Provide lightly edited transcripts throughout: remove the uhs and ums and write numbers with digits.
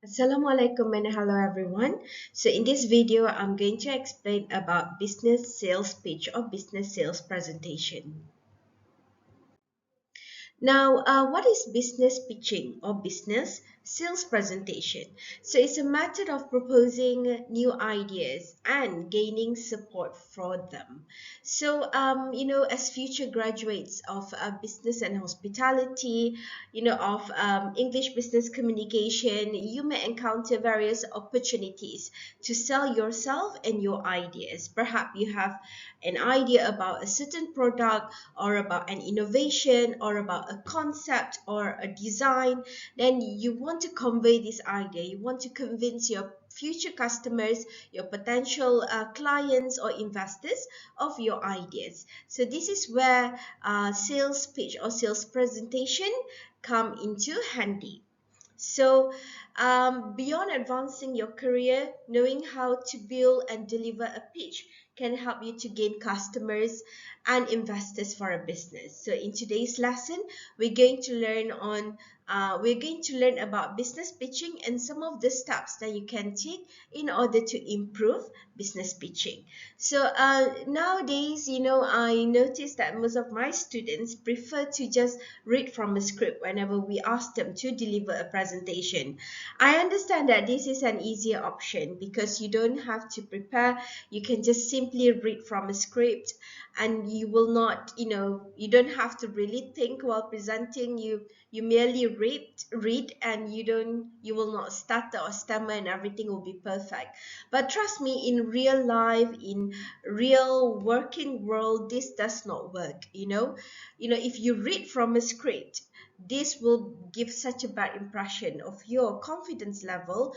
Assalamualaikum and hello everyone. So in this video, I'm going to explain about business sales pitch or business sales presentation. Now, what is business pitching or business sales presentation? So it's a method of proposing new ideas and gaining support for them. So, as future graduates of business and hospitality, of English business communication, you may encounter various opportunities to sell yourself and your ideas. Perhaps you have an idea about a certain product or about an innovation or about a concept or a design. Then you want to convey this idea. You want to convince your future customers, your potential clients or investors of your ideas. So this is where sales pitch or sales presentation come into handy. So, beyond advancing your career, knowing how to build and deliver a pitch can help you to gain customers and investors for a business. So, in today's lesson, we're going to learn about business pitching and some of the steps that you can take in order to improve business pitching. So nowadays, I notice that most of my students prefer to just read from a script whenever we ask them to deliver a presentation. I understand that this is an easier option because you don't have to prepare. You can just simply read from a script and you will not, you don't have to really think while presenting. You merely read and you will not stutter or stammer and everything will be perfect. But trust me, in real life, in real working world, this does not work. If you read from a script, this will give such a bad impression of your confidence level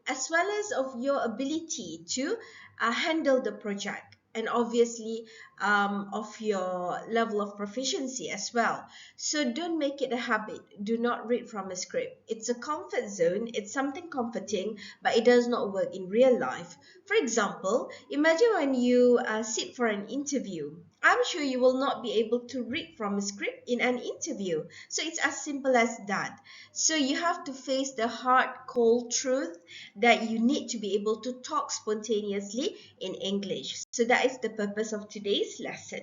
as well as of your ability to handle the project, and obviously of your level of proficiency as well. So don't make it a habit. Do not read from a script. It's a comfort zone, it's something comforting, but it does not work in real life. For example, imagine when you sit for an interview. I'm sure you will not be able to read from a script in an interview. So it's as simple as that. So you have to face the hard, cold truth that you need to be able to talk spontaneously in English. So that is the purpose of today's lesson.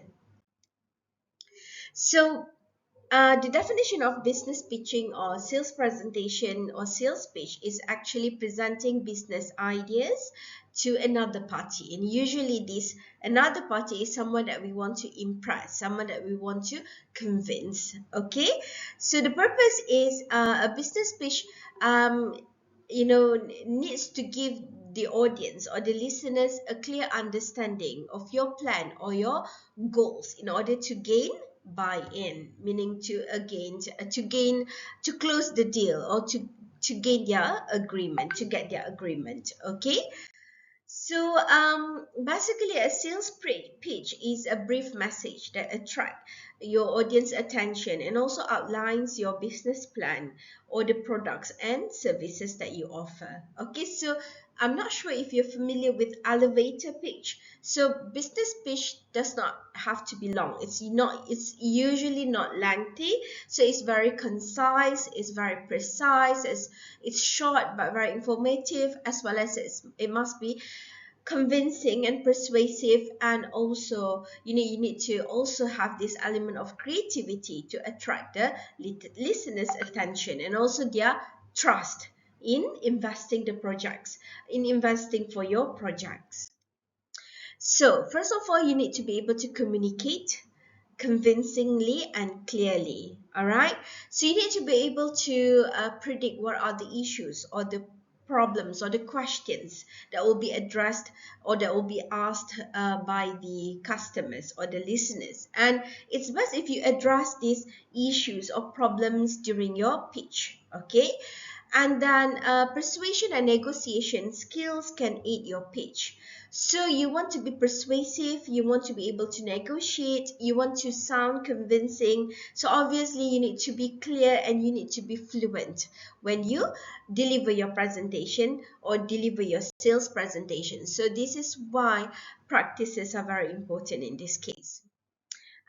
So the definition of business pitching or sales presentation or sales pitch is actually presenting business ideas to another party. And usually this another party is someone that we want to impress, someone that we want to convince. Okay, so the purpose is a business pitch needs to give the audience or the listeners a clear understanding of your plan or your goals in order to gain buy-in, meaning to close the deal or to gain their agreement, to get their agreement. Okay, so basically, a sales pitch is a brief message that attracts your audience attention and also outlines your business plan or the products and services that you offer. Okay, so I'm not sure if you're familiar with elevator pitch. So business pitch does not have to be long. It's usually not lengthy. So it's very concise, it's very precise, it's short but very informative, as well as it must be convincing and persuasive, and also you need to also have this element of creativity to attract the listeners attention and also their trust in investing for your projects. So first of all, you need to be able to communicate convincingly and clearly. All right, so you need to be able to predict what are the issues or the problems or the questions that will be addressed or that will be asked by the customers or the listeners, and it's best if you address these issues or problems during your pitch. Okay, and then persuasion and negotiation skills can aid your pitch. So you want to be persuasive, you want to be able to negotiate, you want to sound convincing. So obviously you need to be clear and you need to be fluent when you deliver your presentation or deliver your sales presentation. So this is why practices are very important in this case.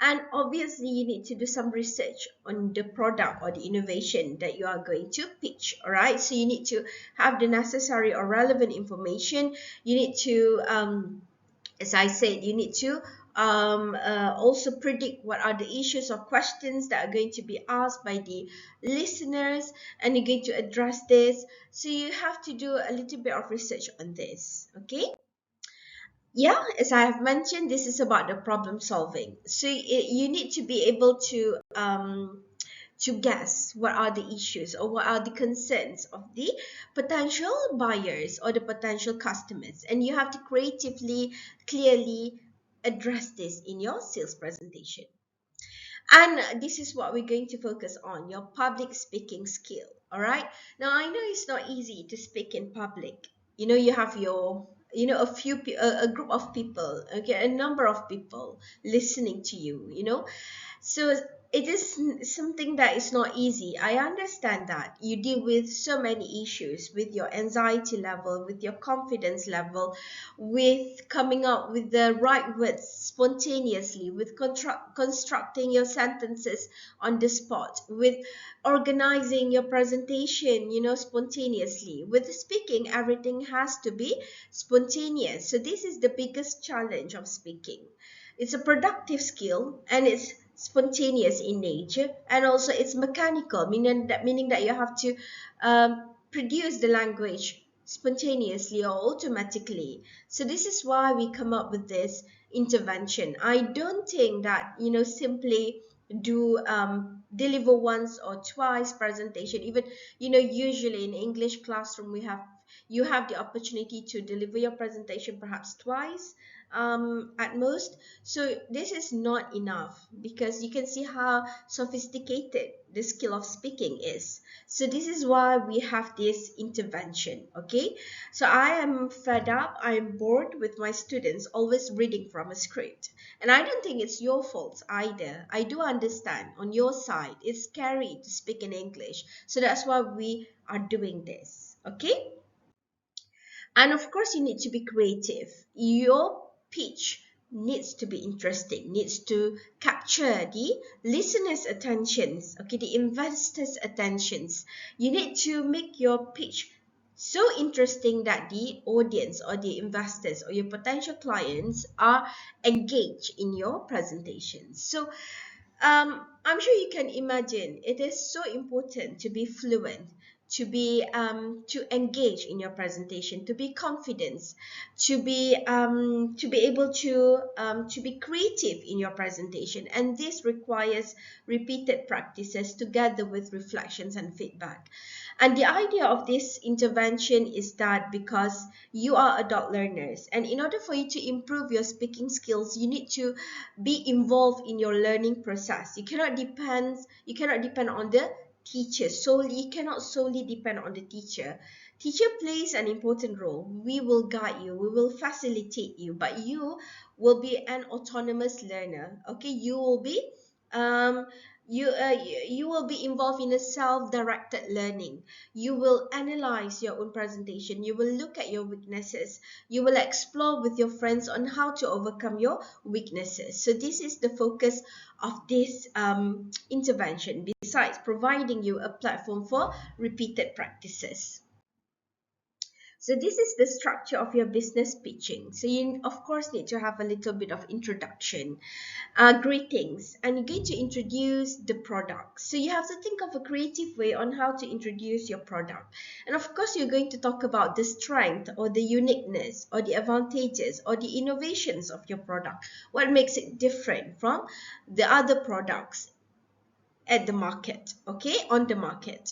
And obviously, you need to do some research on the product or the innovation that you are going to pitch. All right. So you need to have the necessary or relevant information. You need to, as I said, you need to also predict what are the issues or questions that are going to be asked by the listeners, and you're going to address this. So you have to do a little bit of research on this. Okay. Yeah, as I have mentioned, this is about the problem solving. So you need to be able to guess what are the issues or what are the concerns of the potential buyers or the potential customers, and you have to creatively, clearly address this in your sales presentation. And this is what we're going to focus on, your public speaking skill. All right. Now, I know it's not easy to speak in public. You have your, a a group of people, okay, a number of people listening to you, so it is something that is not easy. I understand that you deal with so many issues with your anxiety level, with your confidence level, with coming up with the right words spontaneously, with constructing your sentences on the spot, with organizing your presentation, spontaneously. With speaking, everything has to be spontaneous. So this is the biggest challenge of speaking. It's a productive skill, and it's spontaneous in nature, and also it's mechanical, meaning that you have to produce the language spontaneously or automatically. So this is why we come up with this intervention. I don't think that simply do deliver once or twice presentation. Even usually in English classroom, you have the opportunity to deliver your presentation perhaps twice at most. So this is not enough, because you can see how sophisticated the skill of speaking is. So this is why we have this intervention. Okay, so I am fed up, I am bored with my students always reading from a script, and I don't think it's your fault either. I do understand on your side it's scary to speak in English, so that's why we are doing this. Okay. And of course, you need to be creative. Your pitch needs to be interesting, needs to capture the listeners' attentions, okay, the investors' attentions. You need to make your pitch so interesting that the audience or the investors or your potential clients are engaged in your presentation. So I'm sure you can imagine it is so important to be fluent, to engage in your presentation, to be confident, to be able to be creative in your presentation, and this requires repeated practices together with reflections and feedback. And the idea of this intervention is that because you are adult learners, and in order for you to improve your speaking skills, you need to be involved in your learning process. You cannot depend on the teacher solely. You cannot solely depend on the teacher. Teacher plays an important role. We will guide you, we will facilitate you, but you will be an autonomous learner. Okay, um you will be involved in a self-directed learning. You will analyze your own presentation, you will look at your weaknesses, you will explore with your friends on how to overcome your weaknesses. So this is the focus of this intervention, besides providing you a platform for repeated practices. So this is the structure of your business pitching. So you of course need to have a little bit of introduction, greetings, and you're going to introduce the product. So you have to think of a creative way on how to introduce your product. And of course, you're going to talk about the strength or the uniqueness or the advantages or the innovations of your product. What makes it different from the other products at the market, okay, on the market.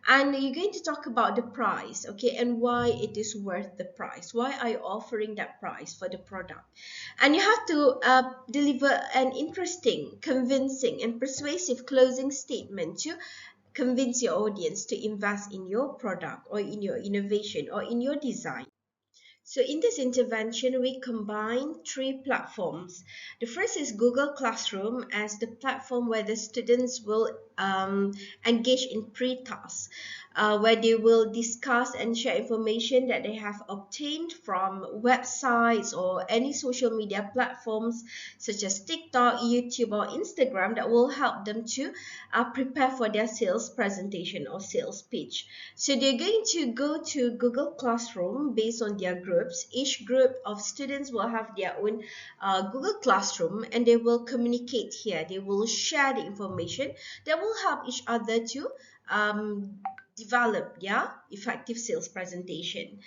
And you're going to talk about the price, okay, and why it is worth the price. Why are you offering that price for the product? And you have to deliver an interesting, convincing, and persuasive closing statement to convince your audience to invest in your product or in your innovation or in your design. So in this intervention, we combine three platforms. The first is Google Classroom as the platform where the students will engage in pre-tasks. where they will discuss and share information that they have obtained from websites or any social media platforms such as TikTok, YouTube, or Instagram that will help them to prepare for their sales presentation or sales pitch. So they're going to go to Google Classroom based on their groups. Each group of students will have their own Google Classroom, and they will communicate here. They will share the information that will help each other to develop effective sales presentation.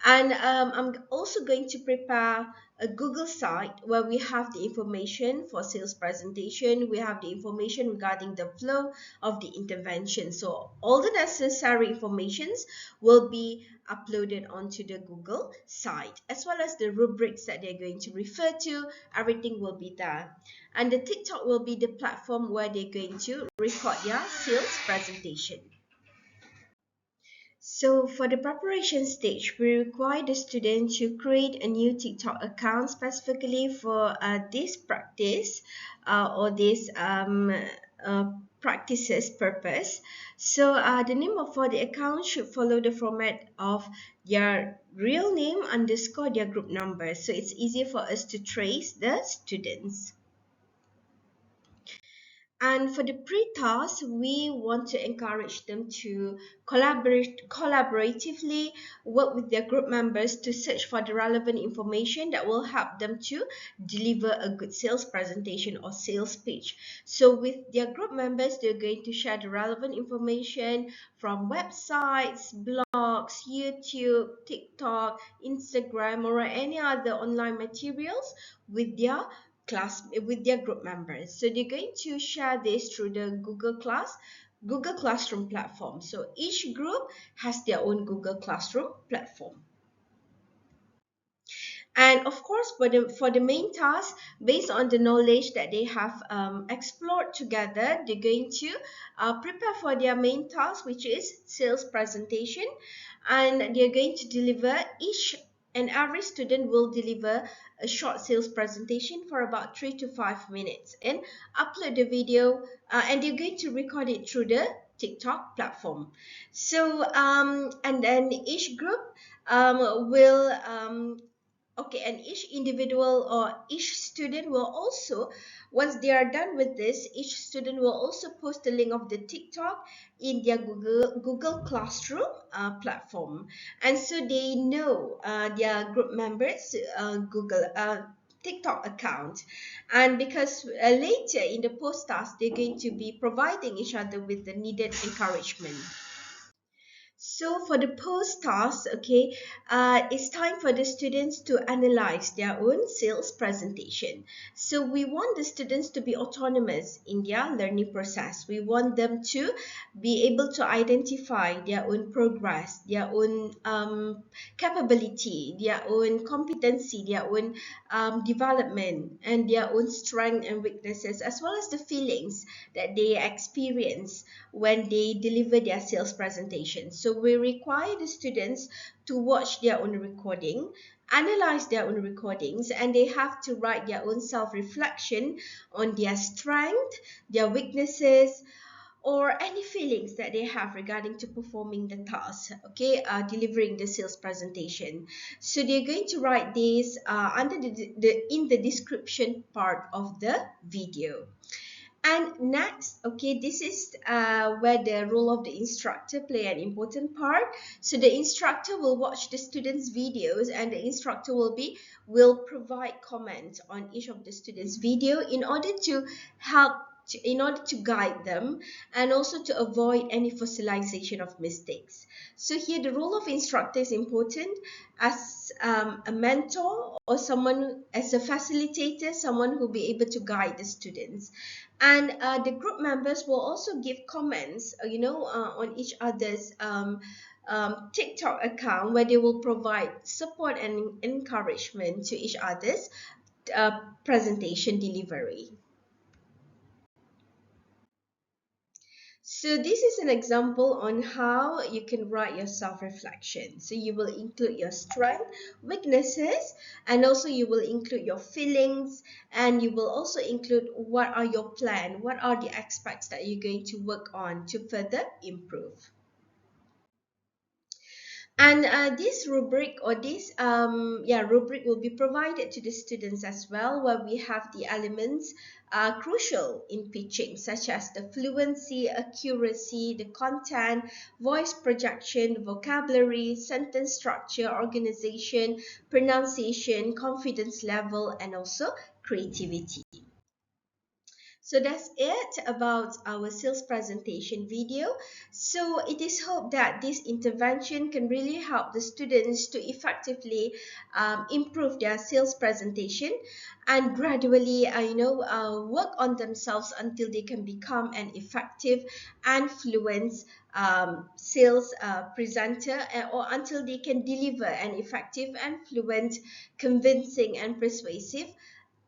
And I'm also going to prepare a Google site where we have the information for sales presentation. We have the information regarding the flow of the intervention. So all the necessary informations will be uploaded onto the Google site, as well as the rubrics that they're going to refer to. Everything will be there. And the TikTok will be the platform where they're going to record their sales presentation. So for the preparation stage, we require the student to create a new TikTok account specifically for this practice or this practices purpose. So the name for the account should follow the format of their real name underscore their group number. So it's easier for us to trace the students. And for the pre-task, we want to encourage them to collaboratively work with their group members to search for the relevant information that will help them to deliver a good sales presentation or sales pitch. So with their group members, they're going to share the relevant information from websites, blogs, YouTube, TikTok, Instagram, or any other online materials with their group members. So they're going to share this through the Google Classroom platform. So each group has their own Google Classroom platform. And of course, for the main task, based on the knowledge that they have explored together, they're going to prepare for their main task, which is sales presentation. And they're going to deliver and every student will deliver a short sales presentation for about 3 to 5 minutes and upload the video, and they're going to record it through the TikTok platform. So and then each group will okay, and each individual or each student will also, once they are done with this, each student will also post the link of the TikTok in their Google Classroom platform. And so they know their group members Google TikTok account. And because later in the post task, they're going to be providing each other with the needed encouragement. So for the post task, okay, it's time for the students to analyze their own sales presentation. So we want the students to be autonomous in their learning process. We want them to be able to identify their own progress, their own capability, their own competency, their own development, and their own strengths and weaknesses, as well as the feelings that they experience when they deliver their sales presentation. So we require the students to watch their own recording, analyze their own recordings, and they have to write their own self-reflection on their strength, their weaknesses, or any feelings that they have regarding to performing the task, okay, delivering the sales presentation. So they're going to write this under in the description part of the video. And next, okay, this is where the role of the instructor play an important part. So the instructor will watch the students' videos, and the instructor will provide comments on each of the students' video in order to in order to guide them and also to avoid any fossilization of mistakes. So here the role of instructor is important as a mentor or someone as a facilitator, someone who will be able to guide the students. And the group members will also give comments, on each other's TikTok account, where they will provide support and encouragement to each other's presentation delivery. So this is an example on how you can write your self-reflection. So you will include your strength, weaknesses, and also you will include your feelings, and you will also include what are your plan, what are the aspects that you're going to work on to further improve. And this rubric or this rubric will be provided to the students as well, where we have the elements crucial in pitching, such as the fluency, accuracy, the content, voice projection, vocabulary, sentence structure, organization, pronunciation, confidence level, and also creativity. So that's it about our sales presentation video. So it is hoped that this intervention can really help the students to effectively improve their sales presentation and gradually, work on themselves until they can become an effective and fluent sales presenter, or until they can deliver an effective and fluent, convincing and persuasive,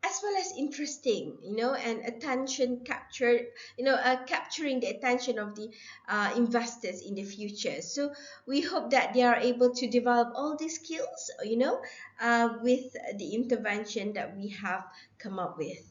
as well as interesting, and attention captured, capturing the attention of the investors in the future. So we hope that they are able to develop all these skills, with the intervention that we have come up with.